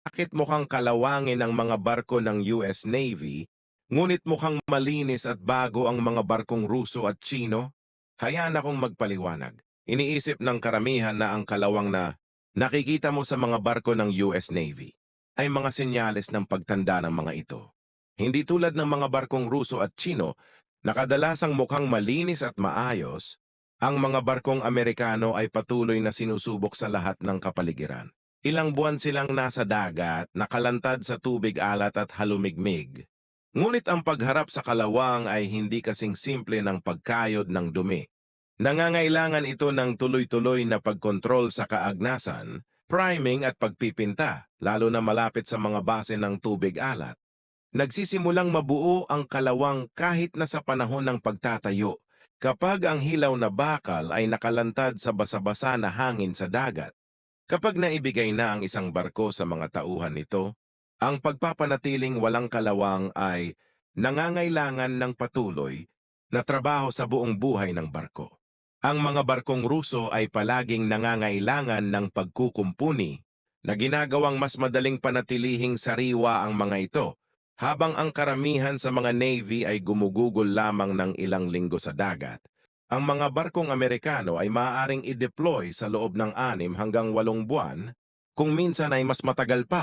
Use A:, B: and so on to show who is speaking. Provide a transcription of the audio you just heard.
A: Bakit mukhang kalawangin ang mga barko ng US Navy, ngunit mukhang malinis at bago ang mga barkong Ruso at Tsino? Hayaan akong magpaliwanag. Iniisip ng karamihan na ang kalawang na nakikita mo sa mga barko ng US Navy ay mga senyales ng pagtanda ng mga ito. Hindi tulad ng mga barkong Ruso at Tsino na kadalasang mukhang malinis at maayos, ang mga barkong Amerikano ay patuloy na sinusubok sa lahat ng kapaligiran. Ilang buwan silang nasa dagat, nakalantad sa tubig alat at halumigmig. Ngunit ang pagharap sa kalawang ay hindi kasing simple ng pagkayod ng dumi. Nangangailangan ito ng tuloy-tuloy na pagkontrol sa kaagnasan, priming at pagpipinta, lalo na malapit sa mga base ng tubig alat. Nagsisimulang mabuo ang kalawang kahit na sa panahon ng pagtatayo, kapag ang hilaw na bakal ay nakalantad sa basa-basa na hangin sa dagat. Kapag naibigay na ang isang barko sa mga tauhan nito, ang pagpapanatiling walang kalawang ay nangangailangan ng patuloy na trabaho sa buong buhay ng barko. Ang mga barkong Ruso ay palaging nangangailangan ng pagkukumpuni na ginagawang mas madaling panatilihing sariwa ang mga ito, habang ang karamihan sa mga Navy ay gumugugol lamang ng ilang linggo sa dagat. Ang mga barkong Amerikano ay maaaring i-deploy sa loob ng 6 hanggang 8 buwan, kung minsan ay mas matagal pa.